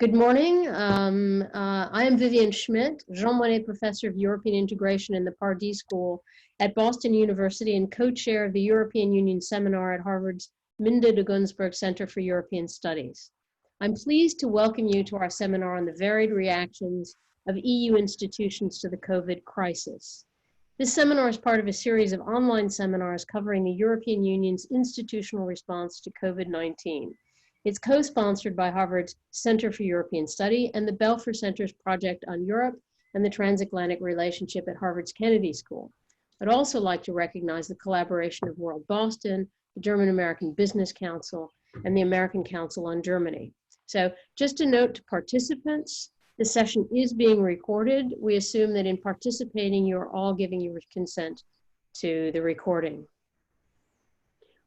Good morning. I am Vivien Schmidt, Jean Monnet Professor of European Integration in the Pardee School at Boston University and co-chair of the European Union Seminar at Harvard's Minda de Gunsberg Center for European Studies. I'm pleased to welcome you to our seminar on the varied reactions of EU institutions to the COVID crisis. This seminar is part of a series of online seminars covering the European Union's institutional response to COVID-19. It's co-sponsored by Harvard's Center for European Study and the Belfer Center's Project on Europe and the Transatlantic Relationship at Harvard's Kennedy School. I'd also like to recognize the collaboration of World Boston, the German-American Business Council, and the American Council on Germany. So just a note to participants, the session is being recorded. We assume that in participating, you're all giving your consent to the recording.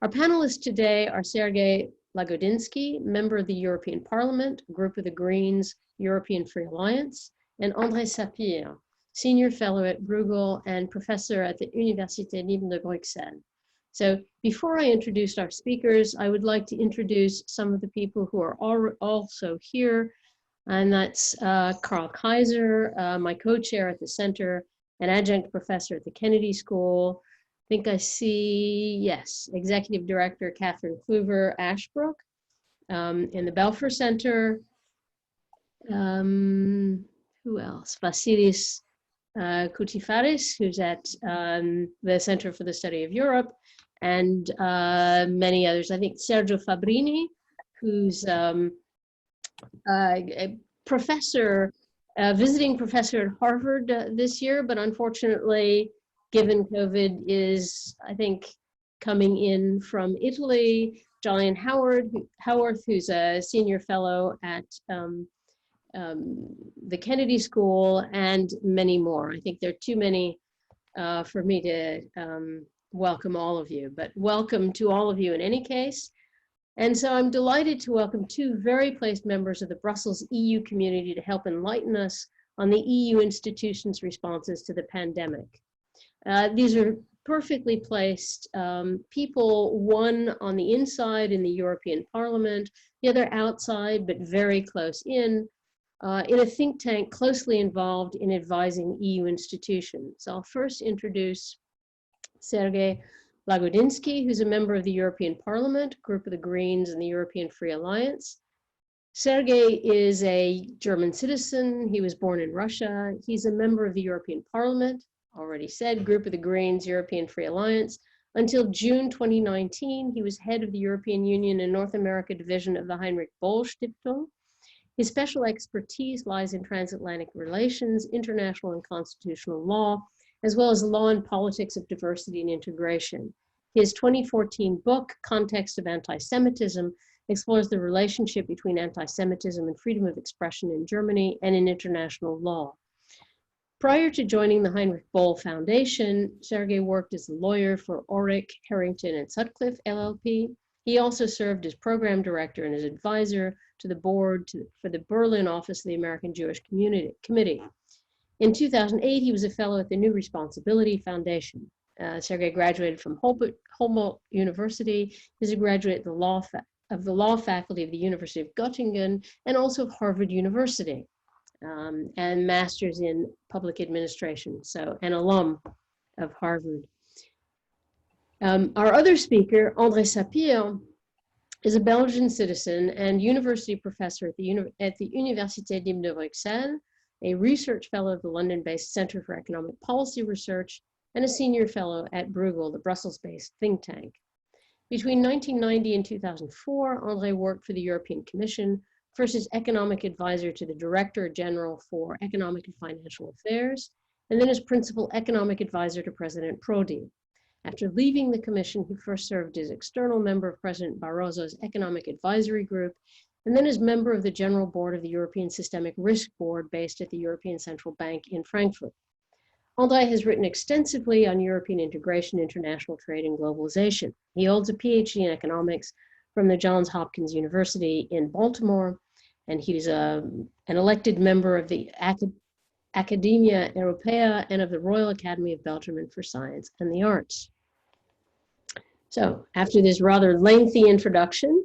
Our panelists today are Sergey Lagodinsky, member of the European Parliament, group of the Greens, European Free Alliance, and André Sapir, senior fellow at Bruegel and professor at the Université libre de Bruxelles. So before I introduce our speakers, I would like to introduce some of the people who are also here, and that's Carl Kaiser, my co-chair at the center, an adjunct professor at the Kennedy School. I think I see, yes, Executive Director Catherine Kluver Ashbrook in the Belfer Center. Who else? Vasilis Koutifaris, who's at the Center for the Study of Europe, and many others. I think Sergio Fabrini, who's a professor, visiting professor at Harvard this year, but unfortunately, given COVID, is, I think, coming in from Italy. Julian Howarth, who's a senior fellow at the Kennedy School, and many more. I think there are too many for me to welcome all of you, but welcome to all of you in any case. And so I'm delighted to welcome two very placed members of the Brussels EU community to help enlighten us on the EU institutions' responses to the pandemic. These are perfectly placed people, one on the inside in the European Parliament, the other outside, but very close in a think tank closely involved in advising EU institutions. I'll first introduce Sergey Lagodinsky, who's a member of the European Parliament, group of the Greens and the European Free Alliance. Sergey is a German citizen. He was born in Russia. He's a member of the European Parliament, already said, group of the Greens, European Free Alliance. Until June 2019, he was head of the European Union and North America division of the Heinrich Böll Stiftung. His special expertise lies in transatlantic relations, international and constitutional law, as well as law and politics of diversity and integration. His 2014 book, Context of Anti-Semitism, explores the relationship between anti-Semitism and freedom of expression in Germany and in international law. Prior to joining the Heinrich Böll Foundation, Sergey worked as a lawyer for Orrick, Harrington, and Sutcliffe, LLP. He also served as program director and as advisor to the board for the Berlin office of the American Jewish Committee. In 2008, he was a fellow at the New Responsibility Foundation. Sergey graduated from Humboldt University. He's a graduate of the law faculty of the University of Göttingen and also of Harvard University. And master's in public administration, so an alum of Harvard. Our other speaker, André Sapir, is a Belgian citizen and university professor at the Université libre de Bruxelles, a research fellow of the London-based Center for Economic Policy Research, and a senior fellow at Bruegel, the Brussels-based think tank. Between 1990 and 2004, André worked for the European Commission, first as economic advisor to the Director General for Economic and Financial Affairs, and then as principal economic advisor to President Prodi. After leaving the Commission, he first served as external member of President Barroso's Economic Advisory Group, and then as member of the General Board of the European Systemic Risk Board based at the European Central Bank in Frankfurt. André has written extensively on European integration, international trade, and globalization. He holds a PhD in economics from the Johns Hopkins University in Baltimore, and he's an elected member of the Academia Europea and of the Royal Academy of Belgium for Science and the Arts. So after this rather lengthy introduction,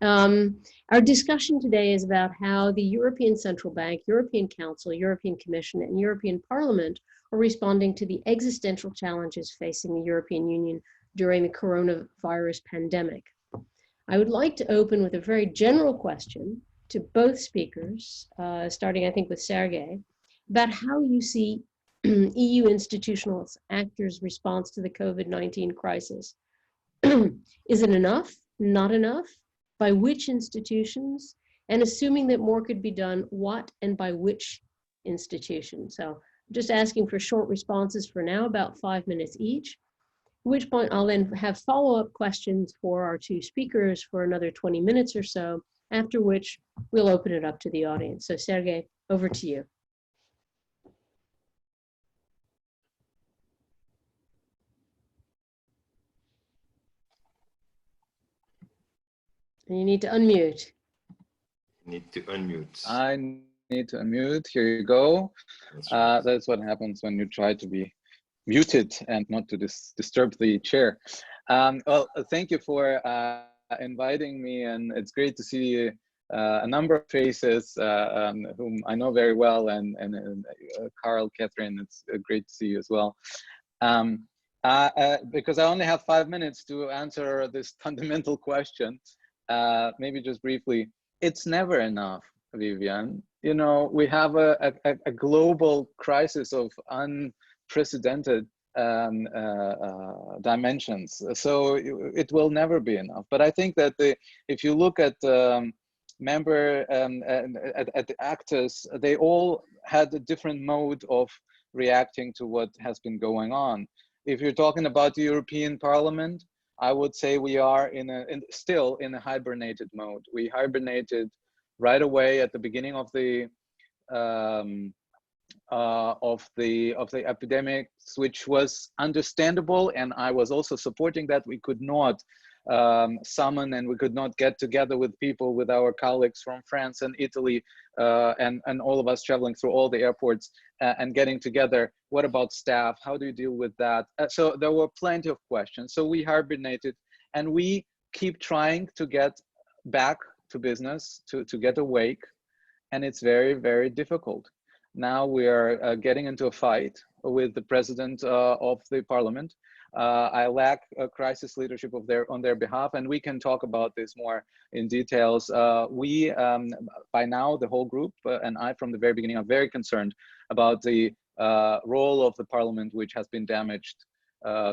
Our discussion today is about how the European Central Bank, European Council, European Commission, and European Parliament are responding to the existential challenges facing the European Union during the coronavirus pandemic. I would like to open with a very general question to both speakers, starting, I think, with Sergey, about how you see EU institutional actors' response to the COVID-19 crisis. Is it enough? Not enough? By which institutions? And assuming that more could be done, what and by which institutions? So I'm just asking for short responses for now, about 5 minutes each, at which point I'll then have follow-up questions for our two speakers for another 20 minutes or so, after which we'll open it up to the audience. So Sergey, over to you. And you need to unmute. Need to unmute. I need to unmute. Here you go. That's what happens when you try to be muted and not to disturb the chair. Well, thank you for inviting me, and it's great to see a number of faces whom I know very well, and Carl, Catherine, it's great to see you as well. Because I only have 5 minutes to answer this fundamental question, maybe just briefly, it's never enough, Vivien. You know, we have a global crisis of unprecedented dimensions, so it will never be enough. But I think that if you look at the at the actors, they all had a different mode of reacting to what has been going on. If you're talking about the European Parliament, I would say we are still in a hibernated mode. We hibernated right away at the beginning of the epidemic, which was understandable, and I was also supporting that. We could not summon, and we could not get together with people, with our colleagues from France and Italy, and all of us traveling through all the airports and getting together. What about staff? How do you deal with that? So there were plenty of questions. So we hibernated, and we keep trying to get back to business, to get awake, and it's very, very difficult. Now we are getting into a fight with the president of the parliament. I lack a crisis leadership on their behalf, and we can talk about this more in details. We, by now, the whole group, and I from the very beginning, are very concerned about the role of the parliament, which has been damaged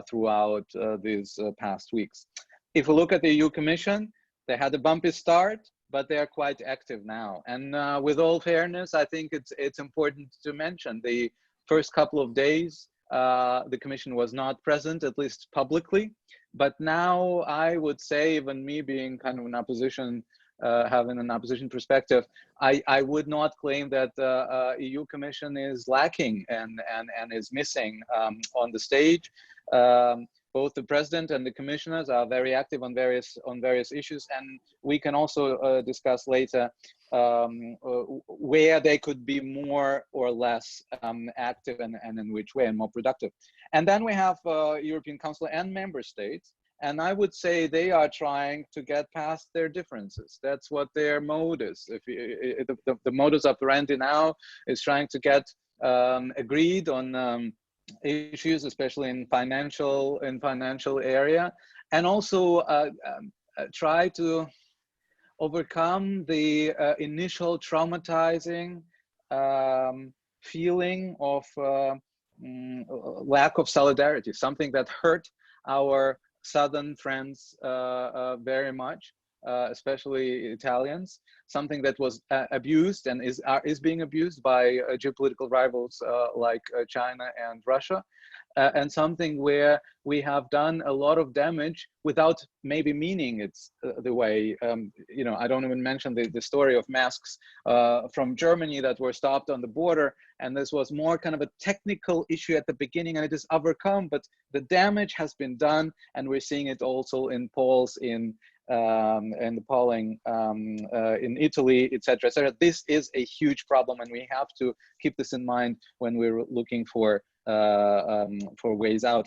throughout these past weeks. If we look at the EU Commission, they had a bumpy start, but they are quite active now. And with all fairness, I think it's important to mention the first couple of days, the Commission was not present, at least publicly. But now I would say, even me being kind of an opposition, having an opposition perspective, I would not claim that the EU Commission is lacking and is missing on the stage. Both the president and the commissioners are very active on various issues, and we can also discuss later where they could be more or less active and in which way, and more productive. And then we have European Council and member states, and I would say they are trying to get past their differences. That's what their mode is. The modus operandi now is trying to get agreed on issues, especially in financial area, and also try to overcome the initial traumatizing feeling of lack of solidarity, something that hurt our southern friends very much, especially Italians, something that was abused and is being abused by geopolitical rivals like China and Russia, and something where we have done a lot of damage without maybe meaning it's the way. You know, I don't even mention the story of masks from Germany that were stopped on the border, and this was more kind of a technical issue at the beginning, and it is overcome, but the damage has been done, and we're seeing it also in polls in the polling in Italy, etc., etc. This is a huge problem, and we have to keep this in mind when we're looking for ways out.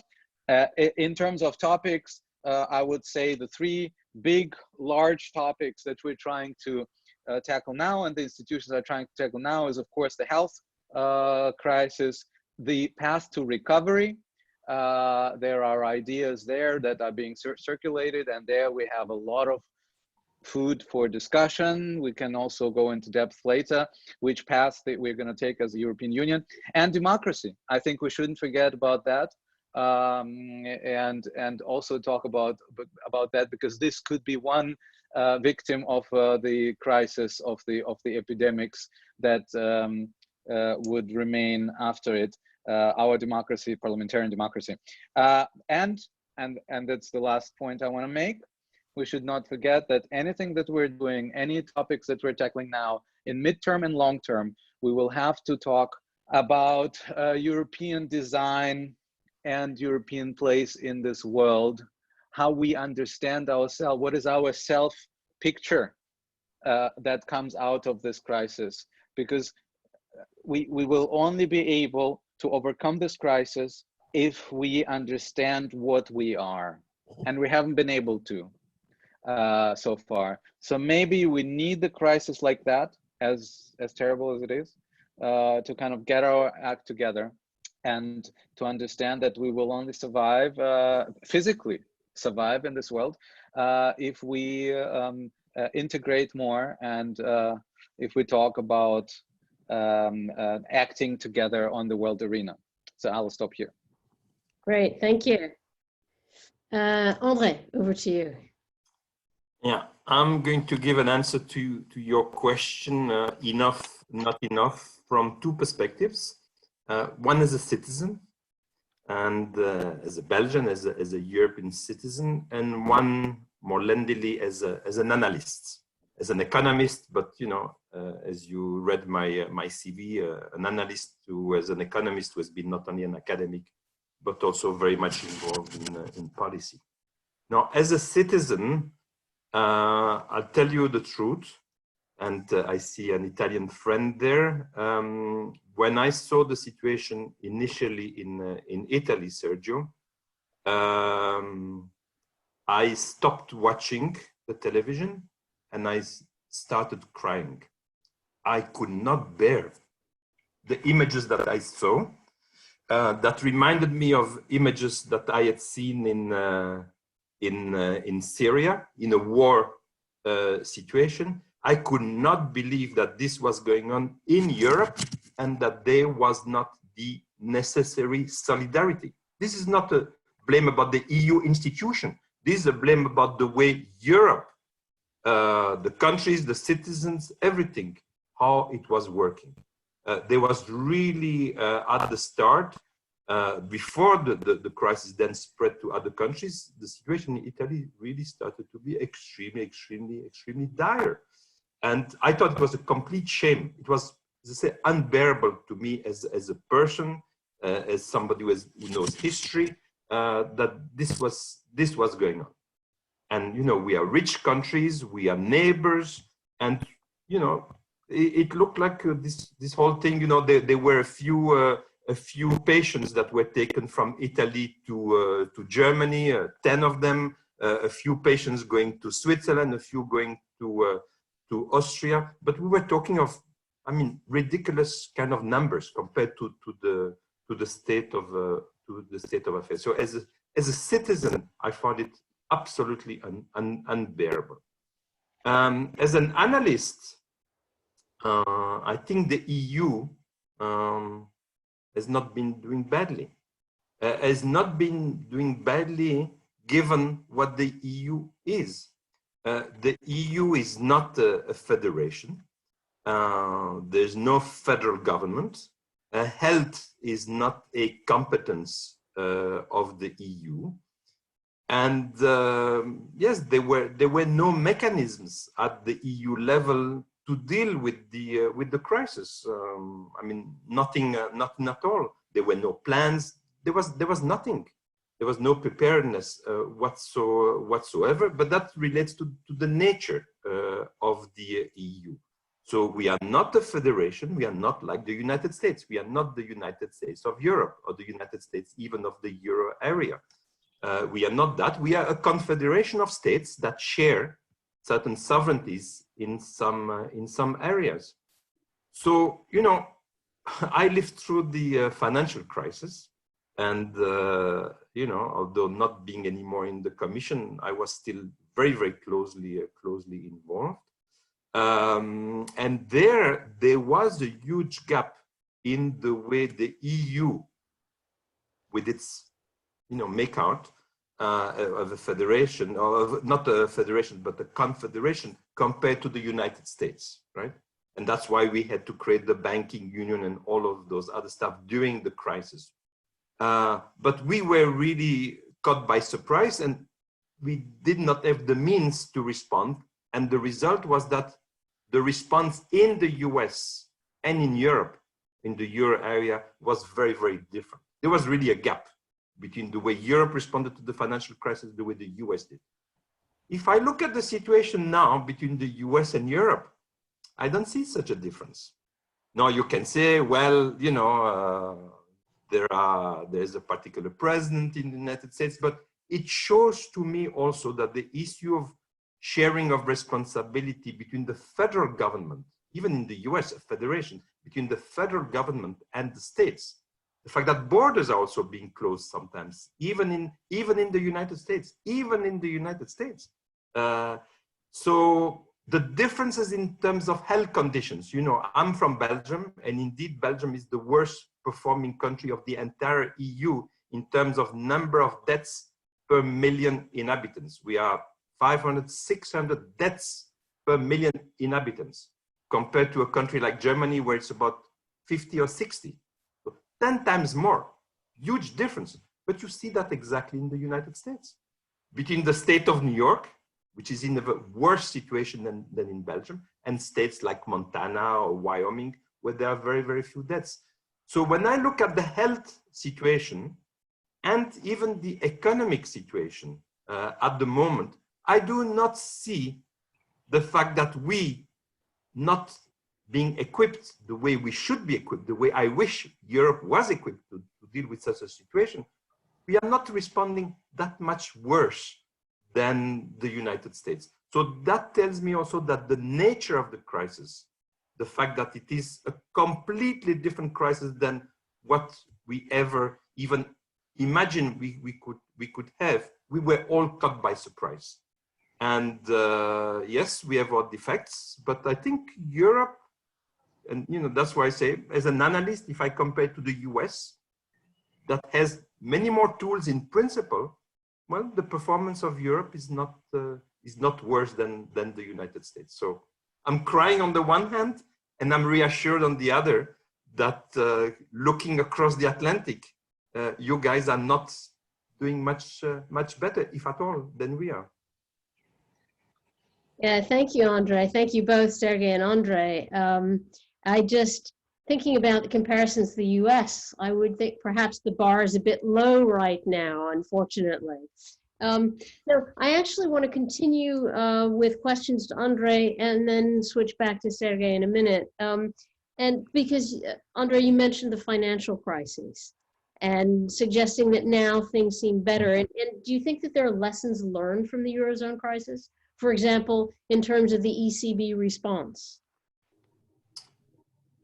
In terms of topics, I would say the three big, large topics that we're trying to tackle now, and the institutions are trying to tackle now, is of course the health crisis, the path to recovery. There are ideas there that are being circulated, and there we have a lot of food for discussion. We can also go into depth later, which path that we're going to take as a European Union. And democracy. I think we shouldn't forget about that. And also talk about that, because this could be one victim of the crisis of the epidemics that would remain after it. Our democracy, parliamentarian democracy, and that's the last point I want to make. We should not forget that anything that we're doing, any topics that we're tackling now, in midterm and long term, we will have to talk about European design and European place in this world, how we understand ourselves, what is our self picture that comes out of this crisis, because we will only be able to overcome this crisis if we understand what we are, and we haven't been able to so far. So maybe we need the crisis like that, as terrible as it is, to kind of get our act together and to understand that we will only survive, physically survive in this world, if we integrate more, and if we talk about acting together on the world arena. So I'll stop here. Great, thank you. André, over to you. Yeah, I'm going to give an answer to your question, enough, not enough, from two perspectives. One as a citizen, and as a Belgian, as a European citizen, and one more lendily as an analyst, as an economist. But you know, as you read my CV, an analyst who, as an economist, who has been not only an academic, but also very much involved in policy. Now, as a citizen, I'll tell you the truth, and I see an Italian friend there. When I saw the situation initially in Italy, Sergio, I stopped watching the television and I started crying. I could not bear the images that I saw. That reminded me of images that I had seen in Syria, in a war situation. I could not believe that this was going on in Europe and that there was not the necessary solidarity. This is not a blame about the EU institution. This is a blame about the way Europe, the countries, the citizens, everything, how it was working. There was really, at the start, before the crisis then spread to other countries, the situation in Italy really started to be extremely dire. And I thought it was a complete shame. It was, as I say, unbearable to me as a person, as somebody who knows history, that this was going on. And, you know, we are rich countries, we are neighbors, and, you know, it looked like this whole thing, you know, there were a few patients that were taken from Italy to Germany, 10 of them, a few patients going to Switzerland, a few going to Austria, but we were talking of, I mean, ridiculous kind of numbers compared to the state of affairs. So as a citizen, I found it absolutely unbearable. As an analyst, I think the EU has not been doing badly. Has not been doing badly given what the EU is. The EU is not a federation. There's no federal government. Health is not a competence of the EU. And yes, there were no mechanisms at the EU level to deal with the crisis. I mean, nothing at all. There were no plans. There was nothing. There was no preparedness whatsoever. But that relates to the nature of the EU. So we are not a federation. We are not like the United States. We are not the United States of Europe or the United States even of the Euro area. We are not that. We are a confederation of states that share certain sovereignties in some areas. So, you know, I lived through the financial crisis, and you know, although not being anymore in the Commission, I was still very, very closely involved. And there was a huge gap in the way the EU, with its, you know, make out of a federation, or of, not a federation, but a confederation, compared to the United States, right? And that's why we had to create the banking union and all of those other stuff during the crisis. But we were really caught by surprise, and we did not have the means to respond. And the result was that the response in the US and in Europe, in the Euro area, was very, very different. There was really a gap between the way Europe responded to the financial crisis, the way the US did. If I look at the situation now between the US and Europe, I don't see such a difference. Now you can say, well, you know, there's a particular president in the United States, but it shows to me also that the issue of sharing of responsibility between the federal government, even in the US, a federation, between the federal government and the states, the fact that borders are also being closed sometimes, even in the United States, so the differences in terms of health conditions, you know, I'm from Belgium, and indeed Belgium is the worst performing country of the entire EU in terms of number of deaths per million inhabitants. We are 500, 600 deaths per million inhabitants, compared to a country like Germany, where it's about 50 or 60. 10 times more, huge difference. But you see that exactly in the United States. Between the state of New York, which is in a worse situation than in Belgium, and states like Montana or Wyoming, where there are very, very few deaths. So when I look at the health situation and even the economic situation at the moment, I do not see the fact that we not being equipped the way we should be equipped, the way I wish Europe was equipped to deal with such a situation, we are not responding that much worse than the United States. So that tells me also that the nature of the crisis, the fact that it is a completely different crisis than what we ever even imagined we could have, we were all caught by surprise. And yes, we have our defects, but I think Europe, and you know, that's why I say, as an analyst, if I compare to the US, that has many more tools in principle, well, the performance of Europe is not worse than the United States. So I'm crying on the one hand, and I'm reassured on the other that looking across the Atlantic, you guys are not doing much better, if at all, than we are. Yeah, thank you, André. Thank you both, Sergey and André. I just, thinking about the comparisons to the US, I would think perhaps the bar is a bit low right now, unfortunately. So I actually want to continue with questions to André and then switch back to Sergey in a minute. And because, André, you mentioned the financial crisis and suggesting that now things seem better. And do you think that there are lessons learned from the Eurozone crisis? For example, in terms of the ECB response?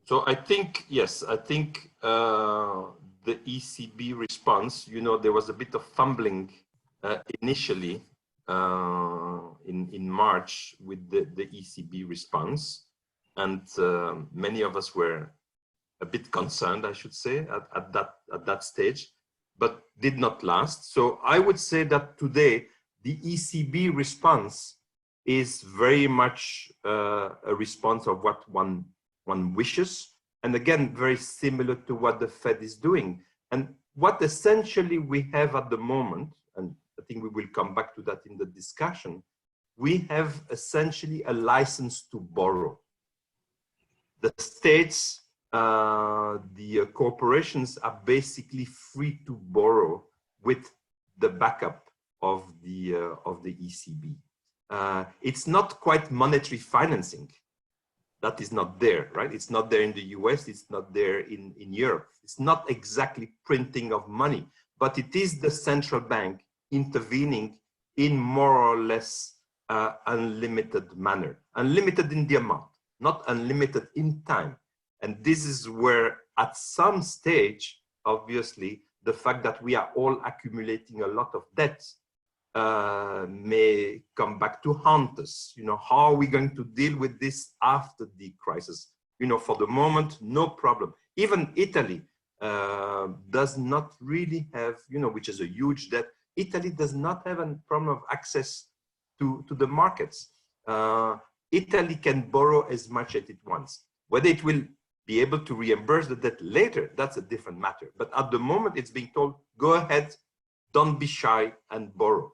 So I think, yes, I think the ECB response, you know, there was a bit of fumbling initially in March with the ECB response. And many of us were a bit concerned, I should say, at that stage, but did not last. So I would say that today, the ECB response is very much a response of what one wishes, and again, very similar to what the Fed is doing. And what essentially we have at the moment, and I think we will come back to that in the discussion, we have essentially a license to borrow. The states, the corporations are basically free to borrow with the backup of the ECB. It's not quite monetary financing. That is not there, right? It's not there in the US, it's not there in Europe. It's not exactly printing of money, but it is the central bank intervening in more or less unlimited manner, unlimited in the amount, not unlimited in time. And this is where at some stage, obviously, the fact that we are all accumulating a lot of debt may come back to haunt us. You know, how are we going to deal with this after the crisis? You know, for the moment, no problem. Even Italy does not really have, you know, which is a huge debt. Italy does not have a problem of access to the markets. Italy can borrow as much as it wants. Whether it will be able to reimburse the debt later, that's a different matter. But at the moment, it's being told, go ahead, don't be shy and borrow.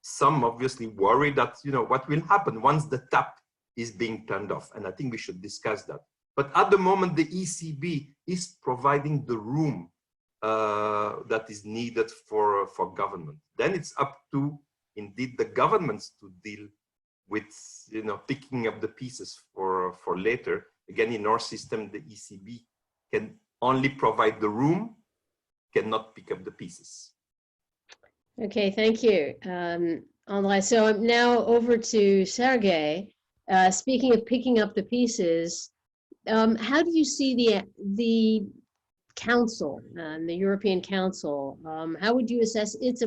Some obviously worry that, you know, what will happen once the tap is being turned off. And I think we should discuss that. But at the moment, the ECB is providing the room that is needed for government. Then it's up to, indeed, the governments to deal with, you know, picking up the pieces for later. Again, in our system, the ECB can only provide the room, cannot pick up the pieces. Okay, thank you, André. So I'm now over to Sergey. Speaking of picking up the pieces, how do you see the Council, the European Council? How would you assess its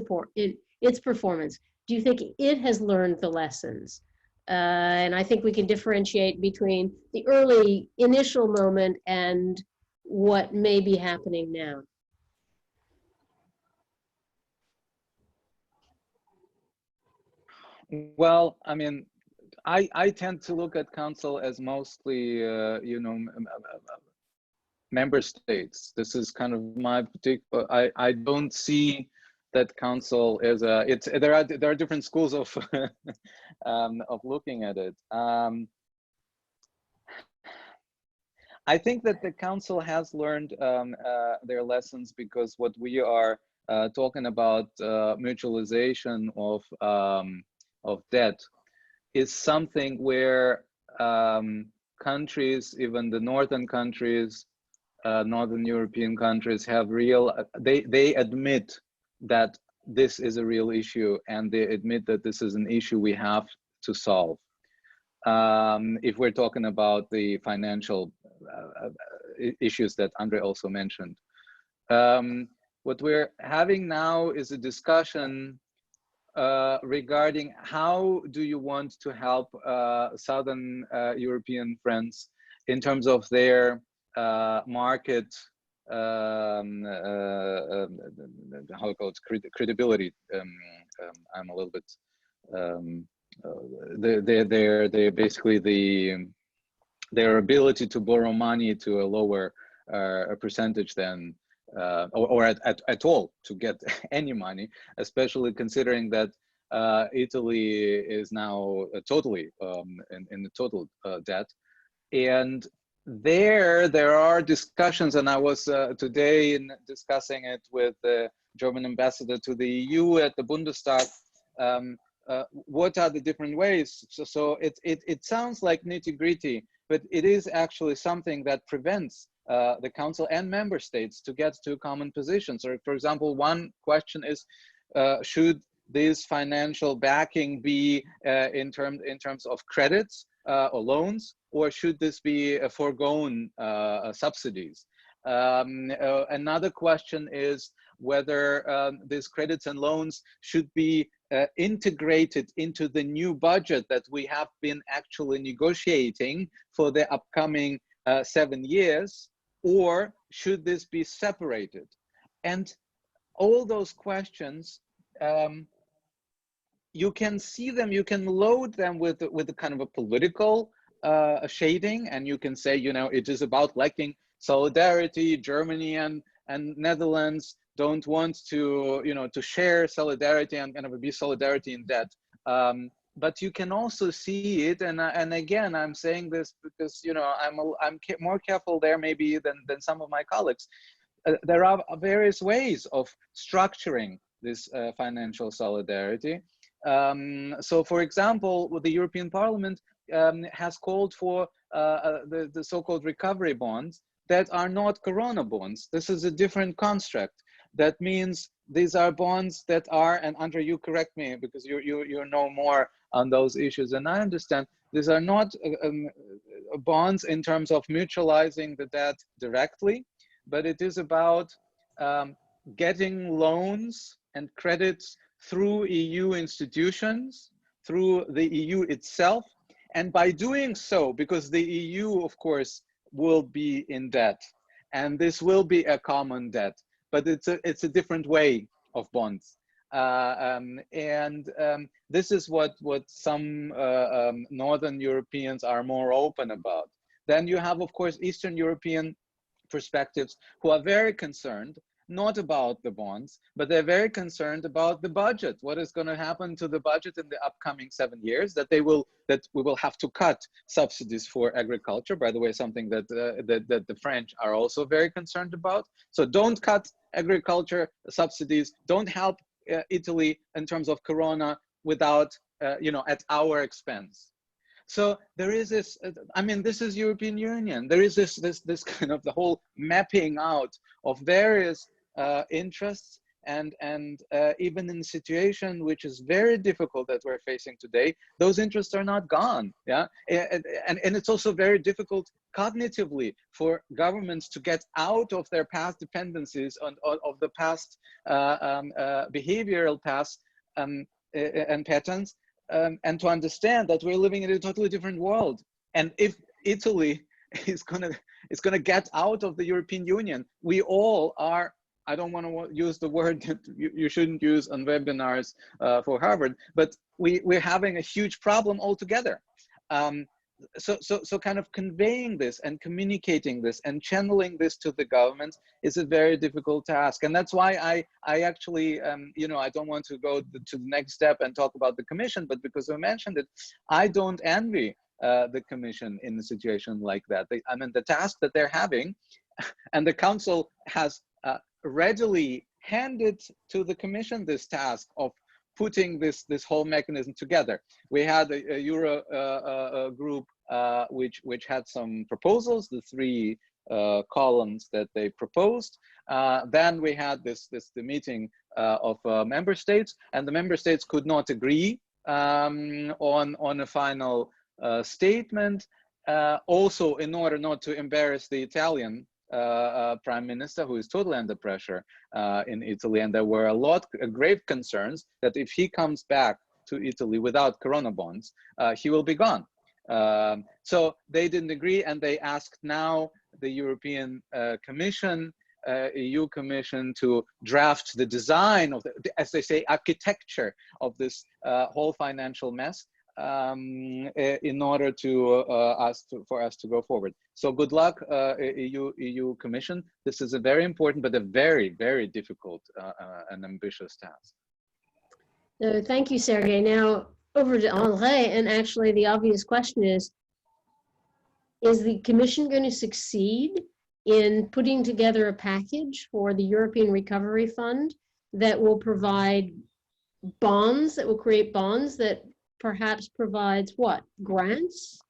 performance? Do you think it has learned the lessons? And I think we can differentiate between the early initial moment and what may be happening now. Well, I mean, I tend to look at Council as mostly, you know, member states. This is kind of my particular. I don't see that Council is a. There are different schools of of looking at it. I think that the Council has learned their lessons, because what we are talking about, mutualization of debt, is something where countries, even the northern countries, northern European countries, have real. They admit that this is a real issue, and they admit that this is an issue we have to solve. If we're talking about the financial issues that André also mentioned. What we're having now is a discussion regarding how do you want to help Southern European friends in terms of their market, how called credibility. I'm a little bit. They're basically their ability to borrow money to a lower percentage than, or at all, to get any money, especially considering that Italy is now totally in the total debt. And there are discussions, and I was today discussing it with the German ambassador to the EU at the Bundestag. What are the different ways? So it sounds like nitty-gritty, but it is actually something that prevents the Council and member states to get to common positions. Or, for example, one question is, should this financial backing be in terms of credits or loans, or should this be a foregone subsidies? Another question is whether these credits and loans should be integrated into the new budget that we have been actually negotiating for the upcoming 7 years, or should this be separated? And all those questions, you can see them, you can load them with a kind of a political shading, and you can say, you know, it is about lacking solidarity. Germany and Netherlands don't want to, you know, to share solidarity and kind of be solidarity in debt. But you can also see it, and again, I'm saying this because, you know, I'm more careful there maybe than some of my colleagues. There are various ways of structuring this financial solidarity. So, for example, the European Parliament has called for the so-called recovery bonds that are not Corona bonds. This is a different construct. That means these are bonds that are, and André, you correct me because you know more on those issues, and I understand these are not bonds in terms of mutualizing the debt directly, but it is about getting loans and credits through EU institutions, through the EU itself. And by doing so, because the EU, of course, will be in debt, and this will be a common debt, but it's a different way of bonds. This is what some Northern Europeans are more open about. Then you have, of course, Eastern European perspectives who are very concerned, not about the bonds, but they're very concerned about the budget. What is going to happen to the budget in the upcoming 7 years? That we will have to cut subsidies for agriculture. By the way, something that the French are also very concerned about. So don't cut agriculture subsidies. Don't help Italy in terms of Corona without, at our expense. So there is this, I mean, this is European Union. There is this kind of the whole mapping out of various interests, and even in a situation which is very difficult that we're facing today, those interests are not gone. Yeah, and it's also very difficult cognitively for governments to get out of their past dependencies of the past behavioral past and patterns. And to understand that we're living in a totally different world. And if Italy is gonna get out of the European Union, we all are, I don't want to use the word that you shouldn't use on webinars for Harvard, but we're having a huge problem altogether. So kind of conveying this and communicating this and channeling this to the government is a very difficult task. And that's why I actually, I don't want to go to the next step and talk about the Commission, but because I mentioned it, I don't envy the Commission in a situation like that. I mean, the task that they're having, and the Council has readily handed to the Commission this task of putting this whole mechanism together. We had a Euro group which had some proposals, the 3 columns that they proposed. Then we had the meeting of member states, and the member states could not agree on a final statement. Also, in order not to embarrass the Italian Prime Minister, who is totally under pressure in Italy, and there were grave concerns that if he comes back to Italy without Corona bonds, he will be gone. So they didn't agree, and they asked now the European Commission, EU Commission, to draft the design of as they say, architecture of this whole financial mess in order for us to go forward. So good luck, EU Commission. This is a very important, but a very, very difficult and ambitious task. Thank you, Sergey. Now over to André, and actually the obvious question is the Commission going to succeed in putting together a package for the European Recovery Fund that will provide bonds, that will create bonds that perhaps provides what? Grants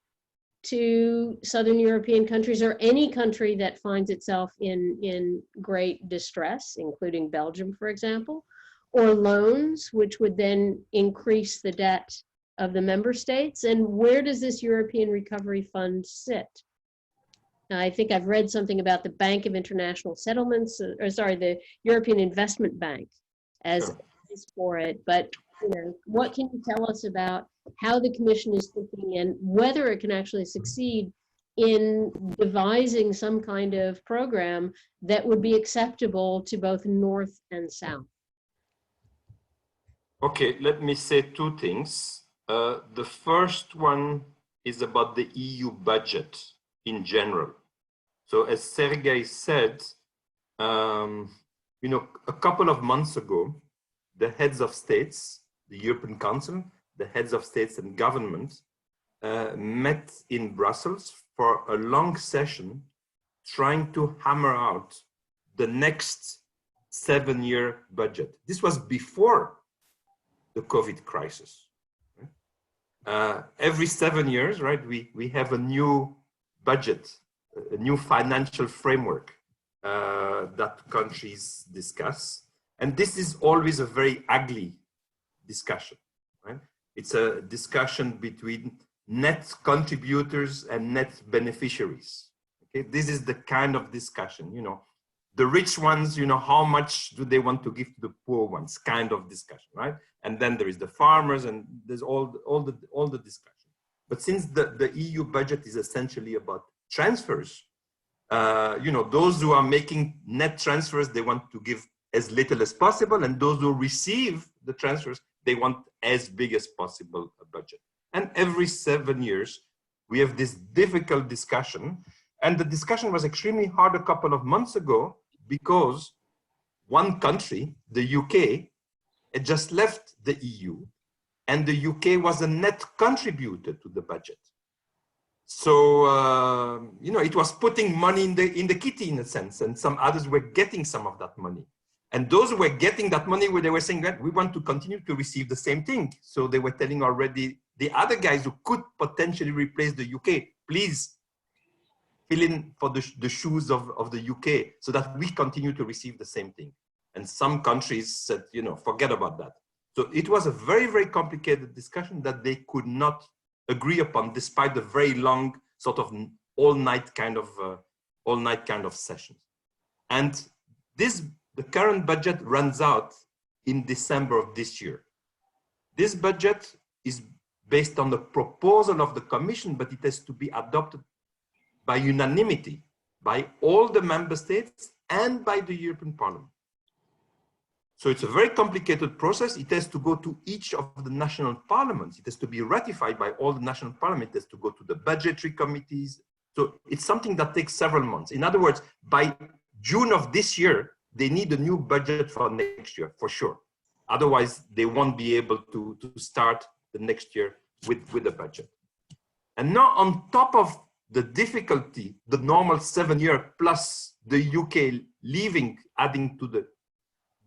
to Southern European countries or any country that finds itself in great distress, including Belgium, for example, or loans, which would then increase the debt of the member states? And where does this European Recovery Fund sit? Now, I think I've read something about the Bank of International Settlements, or sorry, the European Investment Bank as for it, but what can you tell us about how the Commission is thinking and whether it can actually succeed in devising some kind of program that would be acceptable to both North and South? Okay, let me say 2 things. The first one is about the EU budget in general. So as Sergey said, a couple of months ago, the heads of states, the European Council, the heads of states and governments met in Brussels for a long session trying to hammer out the next 7-year budget. This was before the COVID crisis. Every 7 years, right, we have a new budget, a new financial framework that countries discuss. And this is always a very ugly discussion, right? It's a discussion between net contributors and net beneficiaries. Okay, this is the kind of discussion, you know, the rich ones, you know, how much do they want to give to the poor ones, kind of discussion, right? And then there is the farmers, and there's all the discussion. But since the EU budget is essentially about transfers, you know, those who are making net transfers, they want to give as little as possible, and those who receive the transfers, they want as big as possible a budget. And every 7 years, we have this difficult discussion. And the discussion was extremely hard a couple of months ago because one country, the UK, had just left the EU, and the UK was a net contributor to the budget. So, you know, it was putting money in the kitty in a sense, and some others were getting some of that money. And those who were getting that money, they were saying that we want to continue to receive the same thing. So they were telling already the other guys who could potentially replace the UK, please fill in for the shoes of the UK so that we continue to receive the same thing. And some countries said, you know, forget about that. So it was a very, very complicated discussion that they could not agree upon, despite the very long sort of all-night kind of sessions. And the current budget runs out in December of this year. This budget is based on the proposal of the Commission, but it has to be adopted by unanimity by all the member states and by the European Parliament. So it's a very complicated process. It has to go to each of the national parliaments. It has to be ratified by all the national parliaments. It has to go to the budgetary committees. So it's something that takes several months. In other words, by June of this year, they need a new budget for next year, for sure. Otherwise, they won't be able to start the next year with a budget. And now on top of the difficulty, the normal 7 year plus the UK leaving, adding to the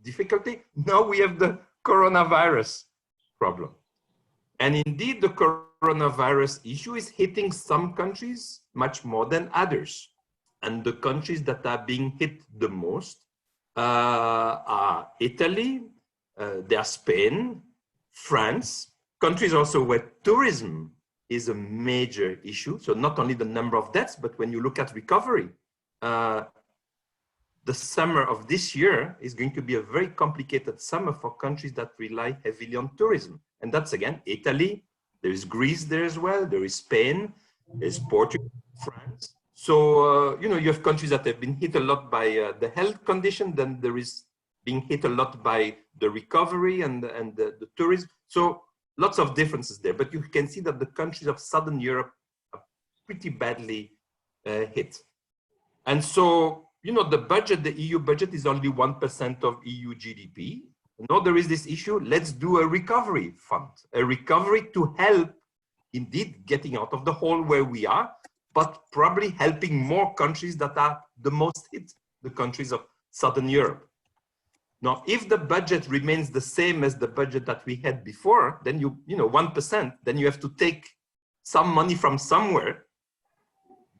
difficulty, now we have the coronavirus problem. And indeed, the coronavirus issue is hitting some countries much more than others. And the countries that are being hit the most are Italy, they are Spain, France, countries also where tourism is a major issue. So not only the number of deaths, but when you look at recovery, the summer of this year is going to be a very complicated summer for countries that rely heavily on tourism. And that's again, Italy, there is Greece there as well, there is Spain, there's Portugal, France. So, you know, you have countries that have been hit a lot by the health condition, then there is being hit a lot by the recovery and the tourism. So lots of differences there, but you can see that the countries of Southern Europe are pretty badly hit. And so, you know, the budget, the EU budget is only 1% of EU GDP. Now there is this issue, let's do a recovery fund, a recovery to help indeed getting out of the hole where we are, but probably helping more countries that are the most hit, the countries of Southern Europe. Now, if the budget remains the same as the budget that we had before, then you know, 1%, then you have to take some money from somewhere.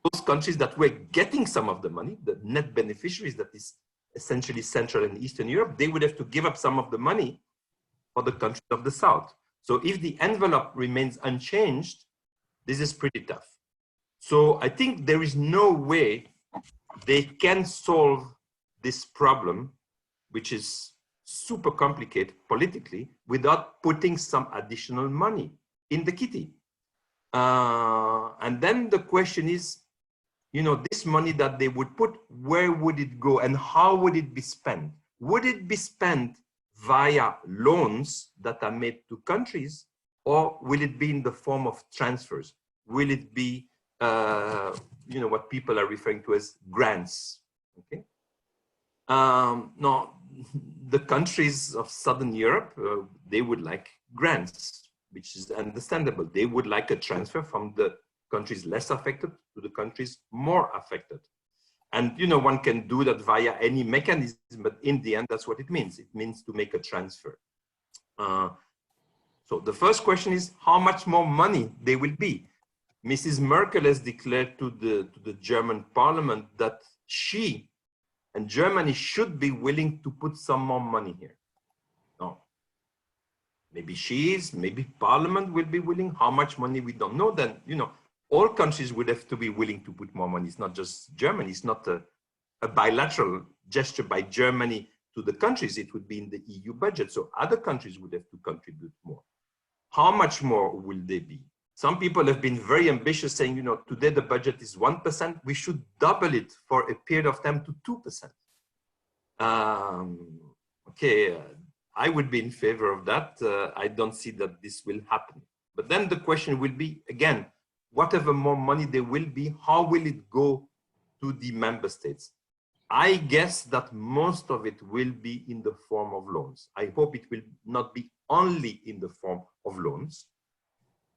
Those countries that were getting some of the money, the net beneficiaries, that is essentially Central and Eastern Europe, they would have to give up some of the money for the countries of the South. So if the envelope remains unchanged, this is pretty tough. So I think there is no way they can solve this problem, which is super complicated politically, without putting some additional money in the kitty. And then the question is, you know, this money that they would put, where would it go and how would it be spent? Would it be spent via loans that are made to countries, or will it be in the form of transfers? Will it be, you know, what people are referring to as grants? Okay. No, the countries of Southern Europe, they would like grants, which is understandable. They would like a transfer from the countries less affected to the countries more affected. And, you know, one can do that via any mechanism, but in the end, that's what it means. It means to make a transfer. So the first question is how much more money there will be. Mrs. Merkel has declared to the German parliament that she and Germany should be willing to put some more money here. No. Maybe she is, maybe Parliament will be willing. How much money we don't know. Then, you know, all countries would have to be willing to put more money. It's not just Germany. It's not a bilateral gesture by Germany to the countries. It would be in the EU budget. So other countries would have to contribute more. How much more will they be? Some people have been very ambitious, saying, you know, today the budget is 1%. We should double it for a period of time to 2%. I would be in favor of that. I don't see that this will happen. But then the question will be, again, whatever more money there will be, how will it go to the member states? I guess that most of it will be in the form of loans. I hope it will not be only in the form of loans.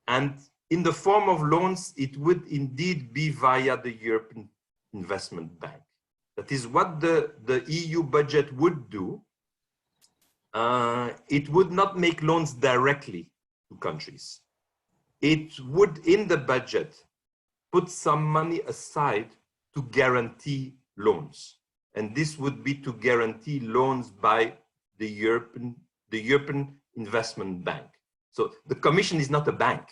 And in the form of loans, it would indeed be via the European Investment Bank. That is what the EU budget would do. It would not make loans directly to countries. It would, in the budget, put some money aside to guarantee loans. And this would be to guarantee loans by the European Investment Bank. So the Commission is not a bank.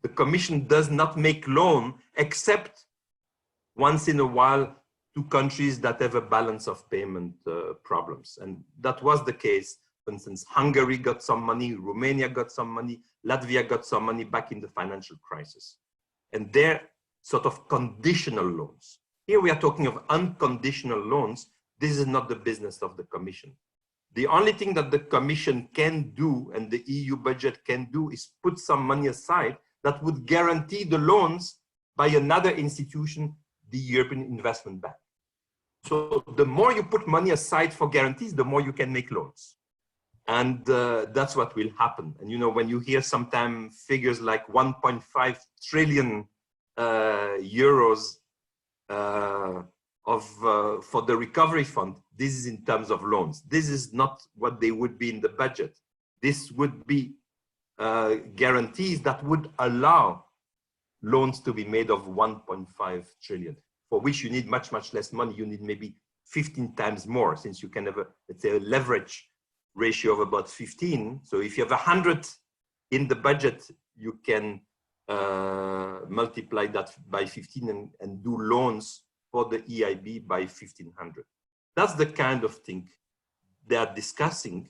The Commission does not make loan except once in a while to countries that have a balance of payment problems. And that was the case. For instance, Hungary got some money, Romania got some money, Latvia got some money back in the financial crisis. And they're sort of conditional loans. Here we are talking of unconditional loans. This is not the business of the Commission. The only thing that the Commission can do and the EU budget can do is put some money aside that would guarantee the loans by another institution, the European Investment Bank. So the more you put money aside for guarantees, the more you can make loans. And that's what will happen. And you know, when you hear sometimes figures like 1.5 trillion euros for the recovery fund, this is in terms of loans. This is not what they would be in the budget. This would be guarantees that would allow loans to be made of 1.5 trillion, for which you need much, much less money. You need maybe 15 times more, since you can have let's say, a leverage ratio of about 15. So if you have 100 in the budget, you can multiply that by 15 and do loans for the EIB by 1,500. That's the kind of thing they are discussing.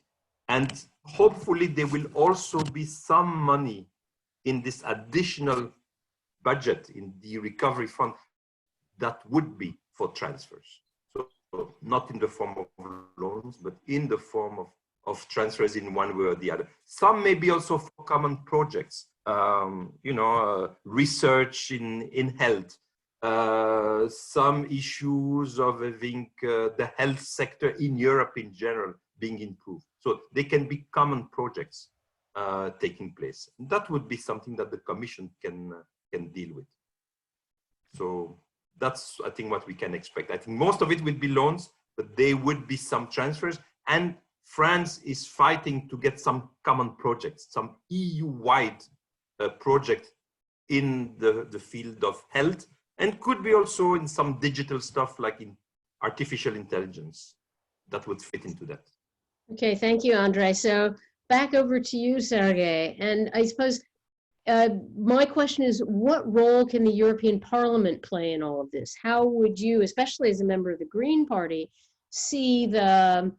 And hopefully there will also be some money in this additional budget in the recovery fund that would be for transfers. So not in the form of loans, but in the form of transfers in one way or the other. Some may be also for common projects, research in health, some issues of having the health sector in Europe in general being improved. So they can be common projects taking place. That would be something that the Commission can deal with. So that's, I think, what we can expect. I think most of it will be loans, but there would be some transfers. And France is fighting to get some common projects, some EU-wide project in the field of health, and could be also in some digital stuff like in artificial intelligence that would fit into that. Okay, thank you, André. So back over to you, Sergey. And I suppose my question is, what role can the European Parliament play in all of this? How would you, especially as a member of the Green Party, see the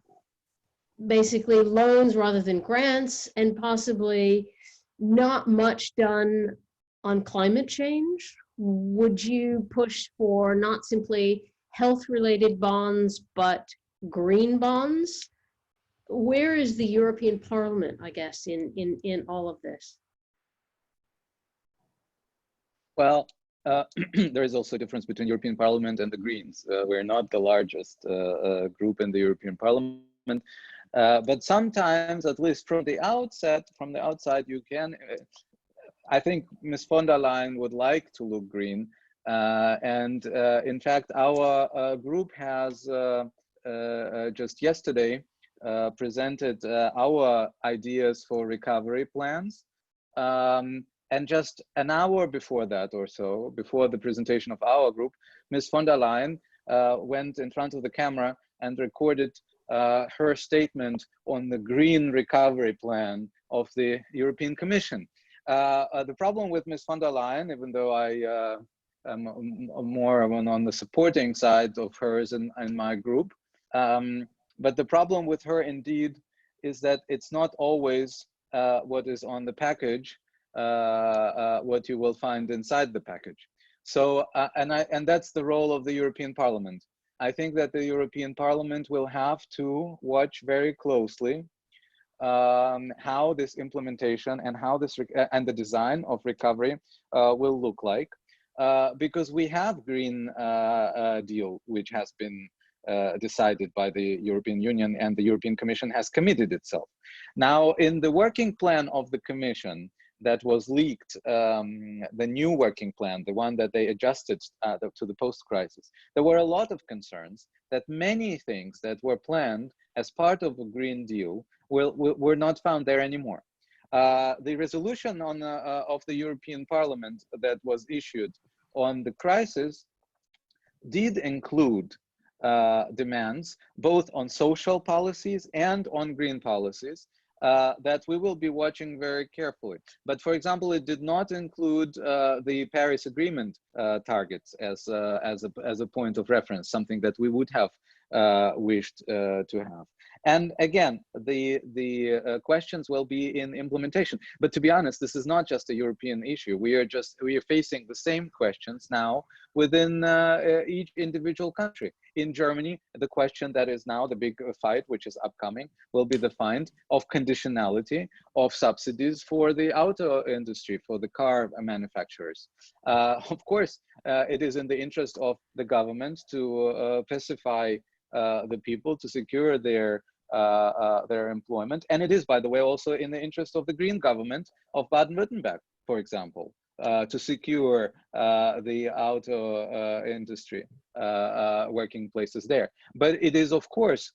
basically loans rather than grants, and possibly not much done on climate change? Would you push for not simply health-related bonds, but green bonds? Where is the European Parliament, I guess, in all of this? Well, there is also a difference between European Parliament and the Greens. We're not the largest group in the European Parliament, but sometimes, at least from the outside, you can. I think Ms. von der Leyen would like to look green, and in fact, our group has just yesterday presented our ideas for recovery plans. And just an hour before that or so, before the presentation of our group, Ms. von der Leyen went in front of the camera and recorded her statement on the green recovery plan of the European Commission. The problem with Ms. von der Leyen, even though I am more on the supporting side of hers in my group, but the problem with her indeed is that it's not always what is on the package, what you will find inside the package. So, and that's the role of the European Parliament. I think that the European Parliament will have to watch very closely how this implementation and how this and the design of recovery will look like, because we have Green Deal, which has been decided by the European Union, and the European Commission has committed itself. Now, in the working plan of the Commission that was leaked, the new working plan, the one that they adjusted to the post-crisis, there were a lot of concerns that many things that were planned as part of a Green Deal were not found there anymore. The resolution on of the European Parliament that was issued on the crisis did include demands both on social policies and on green policies that we will be watching very carefully. But for example, it did not include the Paris Agreement targets as a point of reference, something that we would have wished to have. And again, the questions will be in implementation. But to be honest, this is not just a European issue. We are facing the same questions now within each individual country. In Germany, the question that is now the big fight, which is upcoming, will be the find of conditionality of subsidies for the auto industry, for the car manufacturers. Of course, it is in the interest of the government to pacify the people, to secure their employment. And it is, by the way, also in the interest of the Green government of Baden-Württemberg, for example, to secure the auto industry working places there. But it is, of course,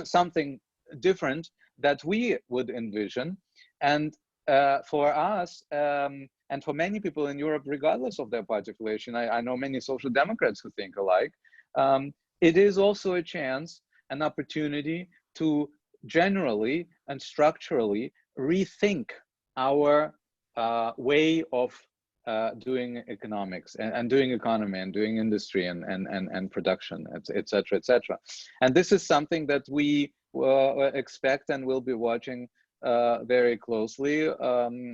something different that we would envision. And for us, and for many people in Europe, regardless of their party affiliation, I know many social democrats who think alike, it is also a chance, an opportunity to generally and structurally rethink our way of doing economics and doing economy and doing industry and production, et cetera. And this is something that we expect and will be watching very closely,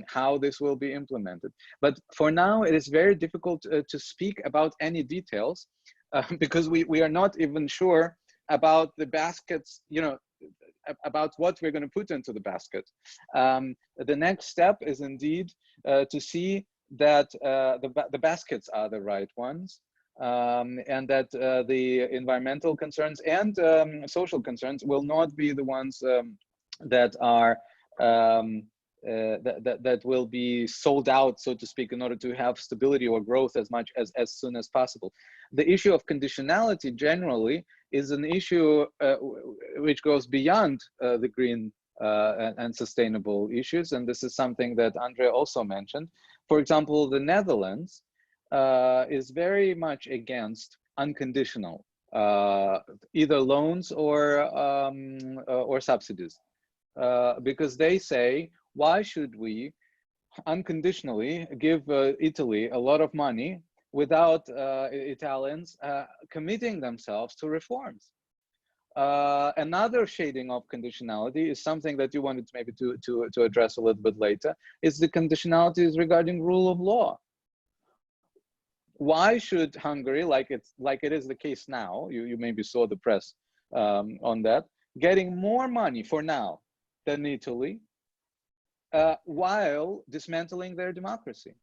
how this will be implemented. But for now, it is very difficult to speak about any details because we are not even sure about the baskets, about what we're going to put into the basket. The next step is indeed to see that the baskets are the right ones, and that the environmental concerns and social concerns will not be the ones that are that will be sold out, so to speak, in order to have stability or growth as soon as possible. The issue of conditionality generally is an issue which goes beyond the green and sustainable issues, and this is something that André also mentioned. For example, the Netherlands is very much against unconditional either loans or subsidies, because they say, why should we unconditionally give Italy a lot of money without Italians committing themselves to reforms? Another shading of conditionality is something that you wanted maybe to address a little bit later, is the conditionalities regarding rule of law. Why should Hungary, like it is the case now, you maybe saw the press on that, getting more money for now than Italy, while dismantling their democracy?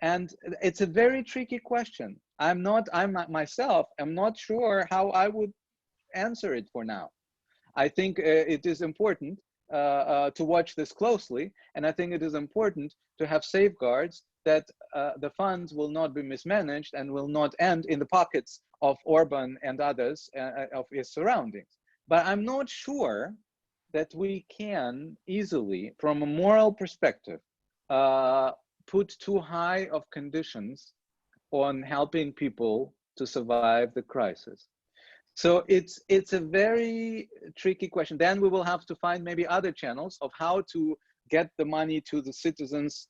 And it's a very tricky question. I'm myself, I'm not sure how I would answer it for now. I think it is important to watch this closely, and I think it is important to have safeguards that the funds will not be mismanaged and will not end in the pockets of Orban and others of his surroundings. But I'm not sure that we can easily, from a moral perspective, put too high of conditions on helping people to survive the crisis. So it's a very tricky question. Then we will have to find maybe other channels of how to get the money to the citizens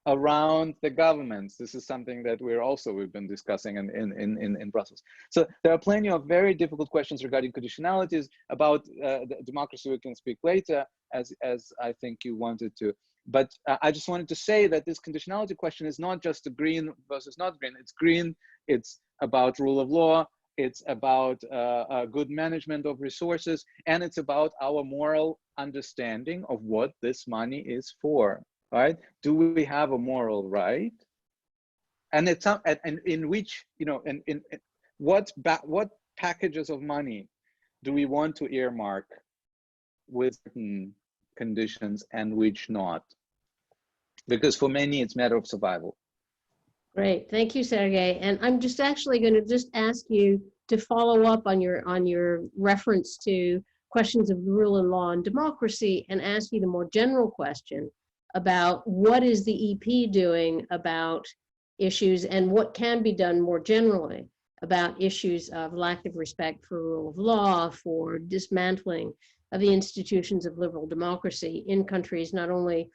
around the governments. This is something that we've been discussing in Brussels. So there are plenty of very difficult questions regarding conditionalities. About the democracy we can speak later, as I think you wanted to. But I just wanted to say that this conditionality question is not just a green versus not green. It's green, it's about rule of law, it's about good management of resources, and it's about our moral understanding of what this money is for. Right? Do we have a moral right? And it's and in which, you know, in what packages of money do we want to earmark with certain conditions and which not? Because for many it's a matter of survival. Great, thank you, Sergey. And I'm just actually going to just ask you to follow up on your reference to questions of rule of law and democracy, and ask you the more general question about what is the EP doing about issues and what can be done more generally about issues of lack of respect for rule of law, for dismantling of the institutions of liberal democracy in countries not only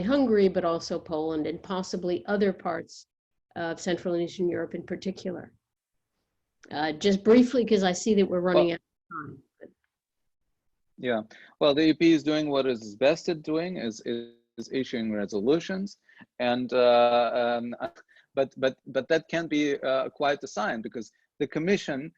Hungary, but also Poland and possibly other parts of Central and Eastern Europe in particular. Just briefly, because I see that we're running out of time. Yeah, well, the EP is doing what is best at doing, is issuing resolutions, and but that can be quite a sign, because the Commission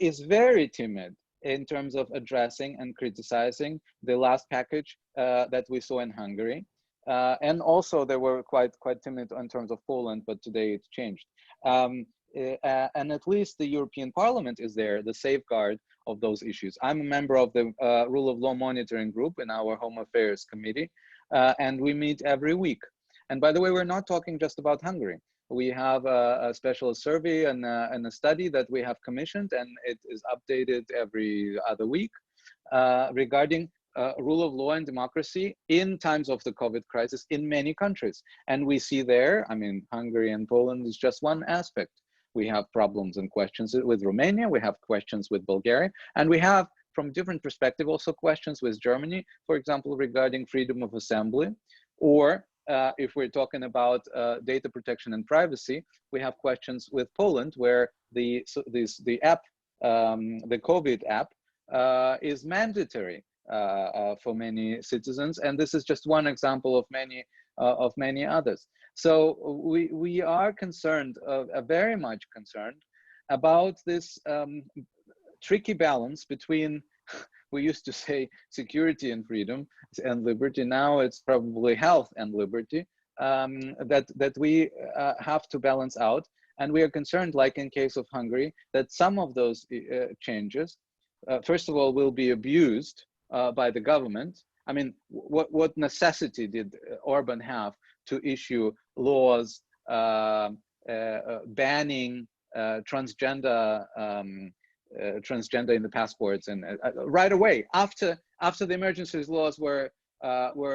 is very timid in terms of addressing and criticizing the last package that we saw in Hungary, and also they were quite timid in terms of Poland, but today it's changed. And at least the European Parliament is there, the safeguard of those issues. I'm a member of the Rule of Law Monitoring Group in our Home Affairs Committee, and we meet every week. And by the way, we're not talking just about Hungary. We have a special survey and a study that we have commissioned, and it is updated every other week regarding rule of law and democracy in times of the COVID crisis in many countries. And we see there, I mean, Hungary and Poland is just one aspect. We have problems and questions with Romania, we have questions with Bulgaria, and we have, from different perspective, also questions with Germany, for example, regarding freedom of assembly, or if we're talking about data protection and privacy, we have questions with Poland, where the app, the COVID app, is mandatory for many citizens, and this is just one example of many others. So we are concerned, very much concerned, about this tricky balance between, we used to say security and freedom and liberty. Now it's probably health and liberty, that we have to balance out. And we are concerned, like in case of Hungary, that some of those changes, first of all, will be abused by the government. I mean, what necessity did Orban have to issue laws banning transgender in the passports, and right away after the emergency laws were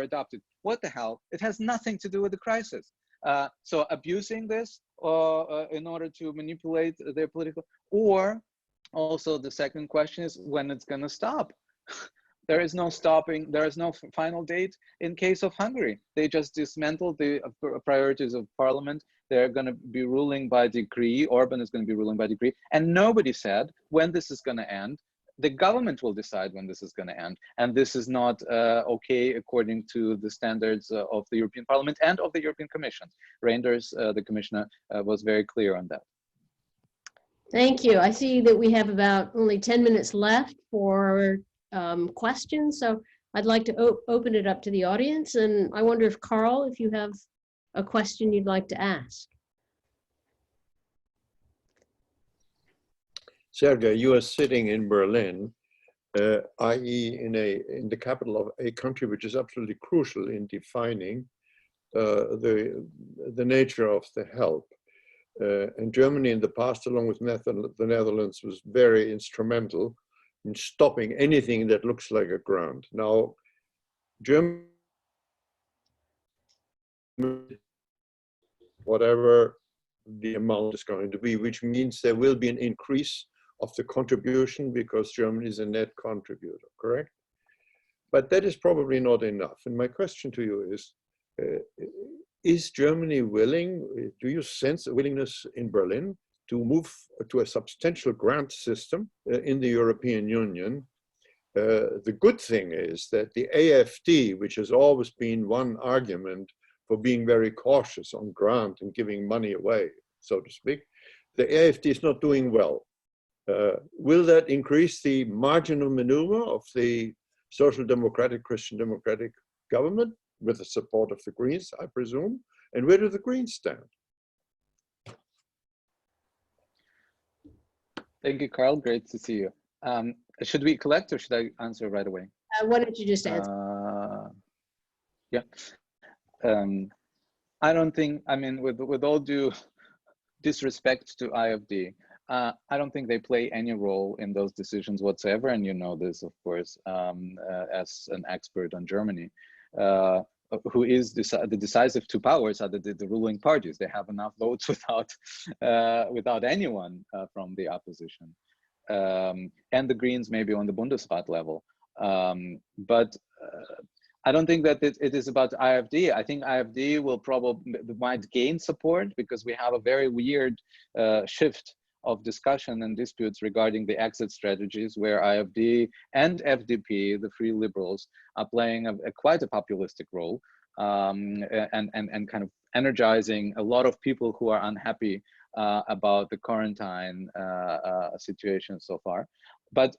adopted? What the hell? It has nothing to do with the crisis. So abusing this in order to manipulate their political, or also the second question is when it's going to stop. There is no stopping, there is no final date in case of Hungary. They just dismantled the priorities of parliament. They're going to be ruling by decree. Orban is going to be ruling by decree. And nobody said when this is going to end. The government will decide when this is going to end. And this is not okay according to the standards of the European Parliament and of the European Commission. Reinders, the commissioner, was very clear on that. Thank you. I see that we have about only 10 minutes left for questions. So I'd like to open it up to the audience. And I wonder if Carl, if you have a question you'd like to ask. Sergey, you are sitting in Berlin, i.e. in the capital of a country which is absolutely crucial in defining the nature of the help. And Germany in the past, along with the Netherlands, was very instrumental in stopping anything that looks like a ground. Now, Germany, whatever the amount is going to be, which means there will be an increase of the contribution because Germany is a net contributor, correct? But that is probably not enough. And my question to you is Germany willing, do you sense a willingness in Berlin to move to a substantial grant system in the European Union? The good thing is that the AfD, which has always been one argument for being very cautious on grant and giving money away, so to speak, the AfD is not doing well. Will that increase the margin of maneuver of the social democratic, Christian democratic government with the support of the Greens, I presume? And where do the Greens stand? Thank you, Carl. Great to see you. Should we collect or should I answer right away? Why don't you just answer? Yeah. I don't think, I mean, with all due disrespect to IFD, I don't think they play any role in those decisions whatsoever. And you know this, of course, as an expert on Germany. Who is the decisive two powers are the ruling parties. They have enough votes without anyone from the opposition. And the Greens maybe on the Bundesrat level. But I don't think that it is about IFD. I think IFD might gain support because we have a very weird shift of discussion and disputes regarding the exit strategies where IFD and FDP, the Free Liberals, are playing quite a populistic role and kind of energizing a lot of people who are unhappy about the quarantine situation so far. But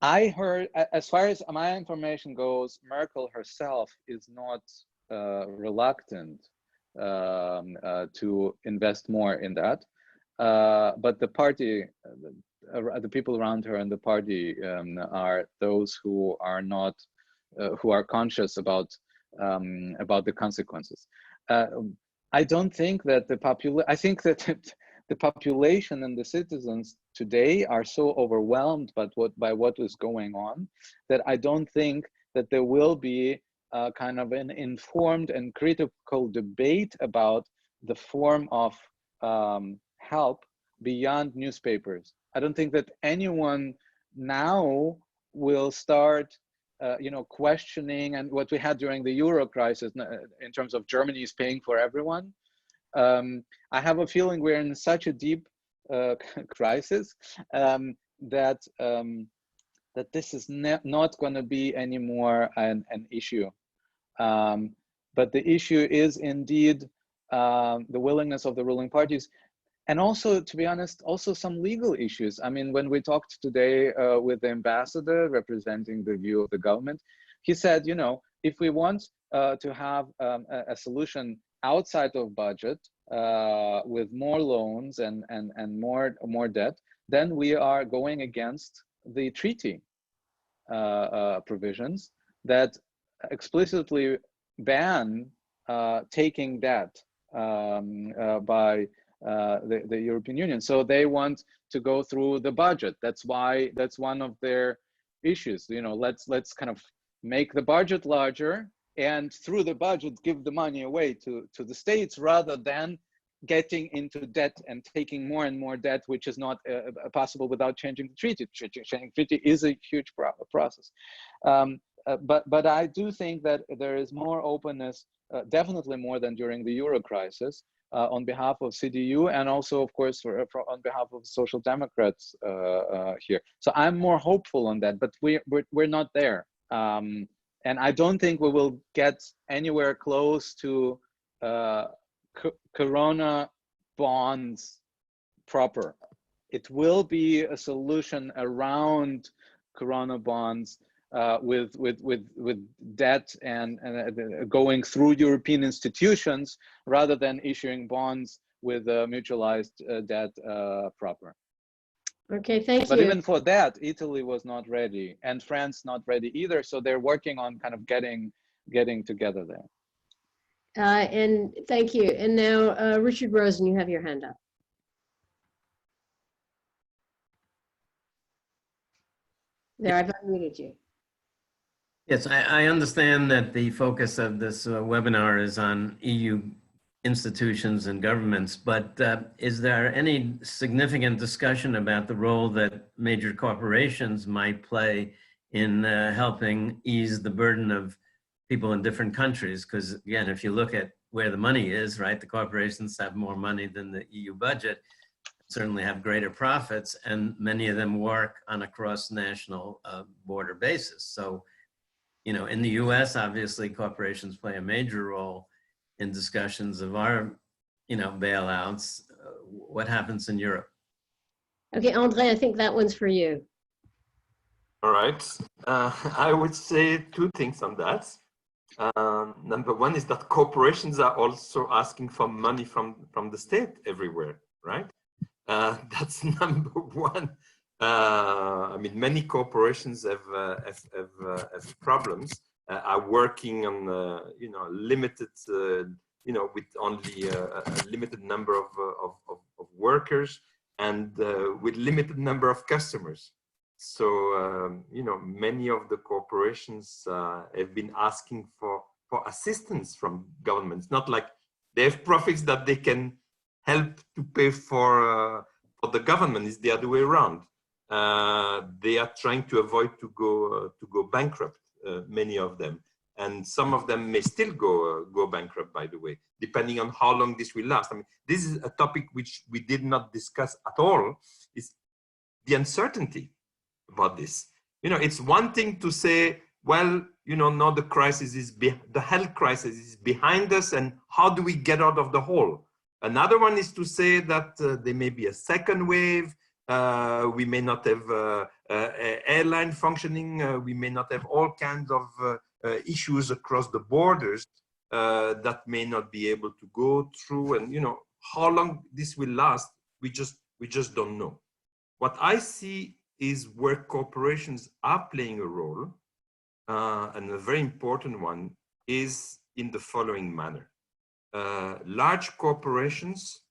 I heard, as far as my information goes, Merkel herself is not reluctant to invest more in that. But the party, the people around her and the party are those who are not, who are conscious about the consequences. I don't think that I think that the population and the citizens today are so overwhelmed by what is going on that I don't think that there will be kind of an informed and critical debate about the form of help beyond newspapers. I don't think that anyone now will start questioning, and what we had during the Euro crisis in terms of Germany is paying for everyone. I have a feeling we're in such a deep crisis that this is not going to be anymore an issue. But the issue is indeed the willingness of the ruling parties. And also, to be honest, also some legal issues. I mean, when we talked today with the ambassador representing the view of the government, he said, if we want to have a solution outside of budget with more loans and more debt, then we are going against the treaty provisions that explicitly ban taking debt by the European Union. So they want to go through the budget. That's one of their issues. Let's kind of make the budget larger and through the budget give the money away to the states rather than getting into debt and taking more and more debt, which is not possible without changing the treaty. Changing the treaty is a huge process. But I do think that there is more openness, definitely more than during the Euro crisis, on behalf of CDU and also, of course, on behalf of Social Democrats here. So I'm more hopeful on that, but we're not there. And I don't think we will get anywhere close to Corona bonds proper. It will be a solution around Corona bonds with debt and going through European institutions rather than issuing bonds with mutualized debt proper. Okay, thank you. But even for that, Italy was not ready and France not ready either. So they're working on kind of getting together there. And thank you. And now, Richard Rosen, you have your hand up. There, I've unmuted you. Yes, I understand that the focus of this webinar is on EU institutions and governments, but is there any significant discussion about the role that major corporations might play in helping ease the burden of people in different countries? Because again, if you look at where the money is, right, the corporations have more money than the EU budget, certainly have greater profits, and many of them work on a cross-national border basis. So, you know, in the US, obviously, corporations play a major role in discussions of our, you know, bailouts. What happens in Europe? Okay, André, I think that one's for you. All right. I would say two things on that. Number one is that corporations are also asking for money from the state everywhere, right? That's number one. I mean, many corporations have problems, are working on, you know, limited, you know, with only a limited number of workers and with limited number of customers. So, you know, many of the corporations have been asking for assistance from governments, not like they have profits that they can help to pay for the government. Is the other way around. They are trying to avoid to go bankrupt, many of them, and some of them may still go bankrupt, by the way, depending on how long this will last. I mean, this is a topic which we did not discuss at all, is the uncertainty about this. You know, it's one thing to say, well, you know, now the crisis is the health crisis is behind us, and how do we get out of the hole? Another one is to say that there may be a second wave. We may not have airline functioning. We may not have all kinds of issues across the borders that may not be able to go through. And you know how long this will last, we just don't know. What I see is where corporations are playing a role, and a very important one is in the following manner. Large corporations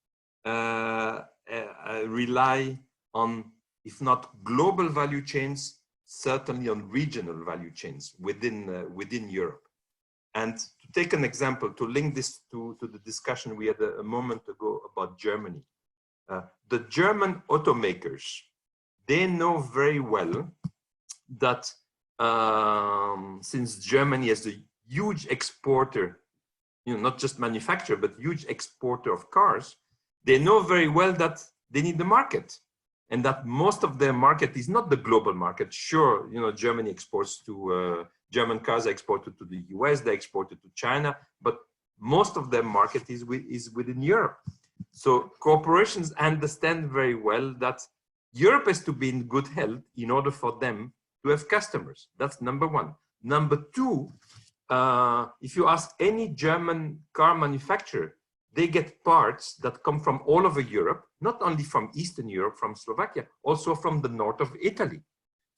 rely on, if not global value chains, certainly on regional value chains within Europe. And to take an example, to link this to the discussion we had a moment ago about Germany, the German automakers, they know very well that since Germany is a huge exporter, you know, not just manufacturer, but huge exporter of cars, they know very well that they need the market, and that most of their market is not the global market. Sure, you know, Germany exports to, German cars are exported to the US, they exported to China, but most of their market is within Europe. So corporations understand very well that Europe has to be in good health in order for them to have customers. That's number one. Number two, if you ask any German car manufacturer, they get parts that come from all over Europe, not only from Eastern Europe, from Slovakia, also from the north of Italy.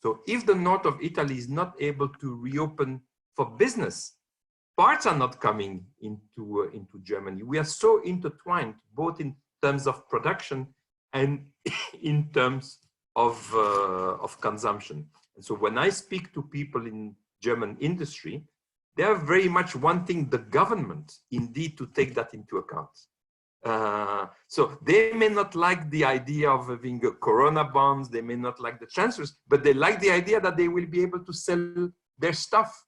So if the north of Italy is not able to reopen for business, parts are not coming into Germany. We are so intertwined, both in terms of production and in terms of consumption. And so when I speak to people in German industry, they are very much wanting the government indeed to take that into account. So they may not like the idea of having corona bonds, they may not like the transfers, but they like the idea that they will be able to sell their stuff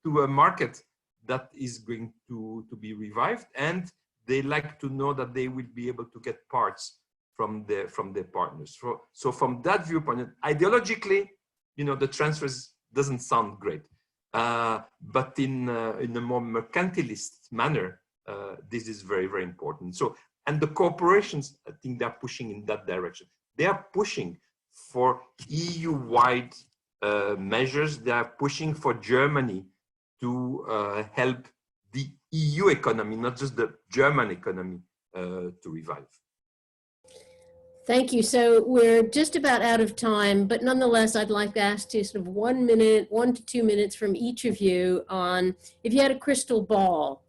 to a market that is going to be revived, and they like to know that they will be able to get parts from their partners. So from that viewpoint, ideologically, you know, the transfers doesn't sound great. But in a more mercantilist manner, this is very, very important. So, and the corporations, I think they're pushing in that direction. They are pushing for EU-wide measures. They are pushing for Germany to help the EU economy, not just the German economy, to revive. Thank you. So we're just about out of time, but nonetheless, I'd like to ask you sort of 1 minute, 1 to 2 minutes from each of you on, if you had a crystal ball,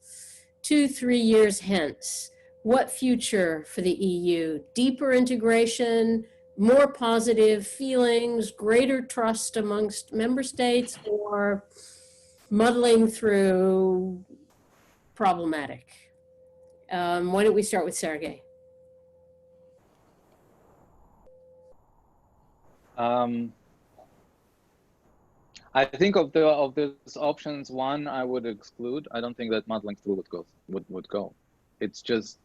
2-3 years hence, what future for the EU? Deeper integration, more positive feelings, greater trust amongst member states, or muddling through problematic? Why don't we start with Sergey? I think of these options, one I would exclude. I don't think that muddling through would go. It's just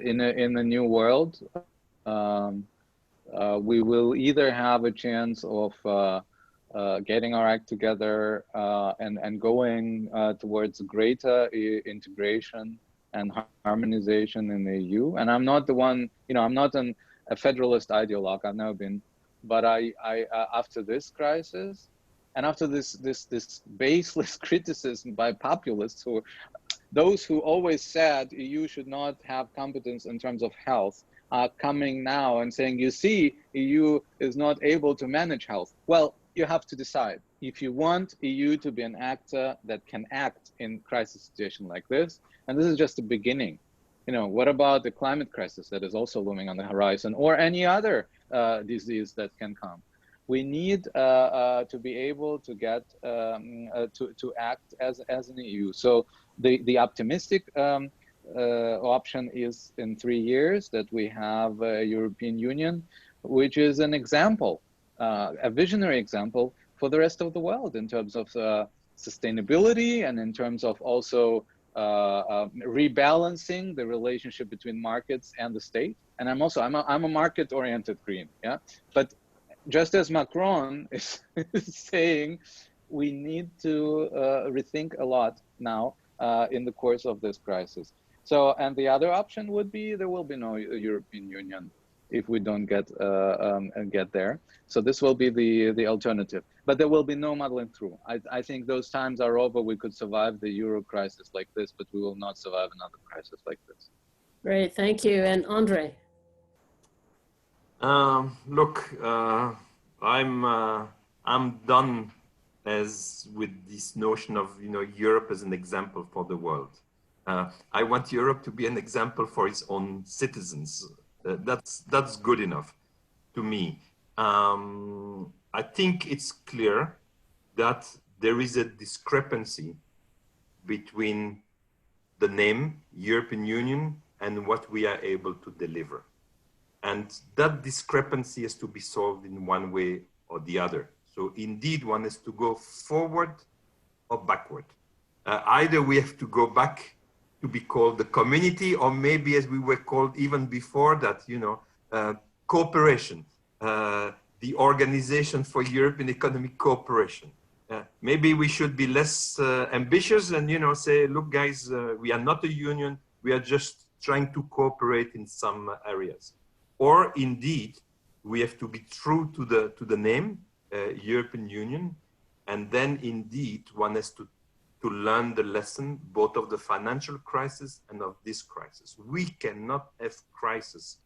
in a new world. We will either have a chance of getting our act together and going towards greater integration and harmonization in the EU. And I'm not the one, I'm not a federalist ideologue. I've never been, but I after this crisis and after this baseless criticism by populists, those who always said EU should not have competence in terms of health, are coming now and saying, you see, EU is not able to manage health. Well, you have to decide. If you want EU to be an actor that can act in crisis situation like this, and this is just the beginning. What about the climate crisis that is also looming on the horizon, or any other disease that can come? We need to be able to get to act as an EU. So the optimistic option is in 3 years that we have a European Union, which is an example, a visionary example for the rest of the world in terms of sustainability and in terms of also rebalancing the relationship between markets and the state. And I'm a market-oriented green, yeah. But just as Macron is saying, we need to rethink a lot now in the course of this crisis. So, and the other option would be there will be no European Union if we don't get there. So this will be the alternative. But there will be no muddling through. I think those times are over. We could survive the Euro crisis like this, but we will not survive another crisis like this. Great, thank you. And André? Look, I'm done with this notion of Europe as an example for the world. I want Europe to be an example for its own citizens. That's good enough to me. I think it's clear that there is a discrepancy between the name European Union and what we are able to deliver. And that discrepancy has to be solved in one way or the other. So indeed, one has to go forward or backward. Either we have to go back to be called the community, or maybe as we were called even before that, cooperation, the Organization for European Economic Cooperation. Maybe we should be less ambitious and, say, look, guys, we are not a union. We are just trying to cooperate in some areas. Or indeed, we have to be true to the name, European Union. And then indeed, one has to learn the lesson both of the financial crisis and of this crisis. We cannot have crisis,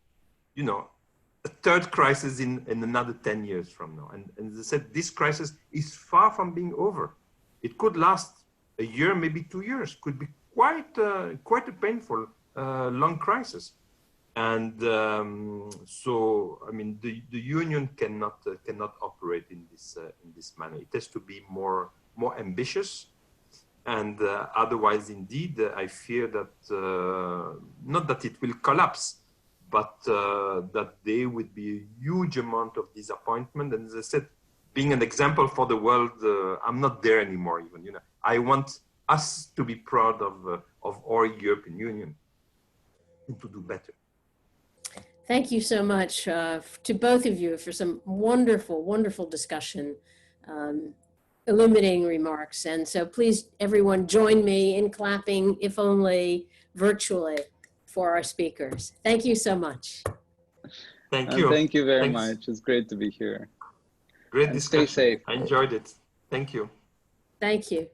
a third crisis in another 10 years from now. And as I said, this crisis is far from being over. It could last a year, maybe 2 years, could be quite a painful long crisis. And so, I mean, the union cannot operate in this manner. It has to be more ambitious. And otherwise, indeed, I fear that, not that it will collapse, but that there would be a huge amount of disappointment. And as I said, being an example for the world, I'm not there anymore even, I want us to be proud of our European Union and to do better. Thank you so much to both of you for some wonderful, wonderful discussion. Illuminating remarks. And so please, everyone, join me in clapping, if only virtually, for our speakers. Thank you so much. Thank you. Thank you very much. It's great to be here. Great discussion. Stay safe. I enjoyed it. Thank you. Thank you.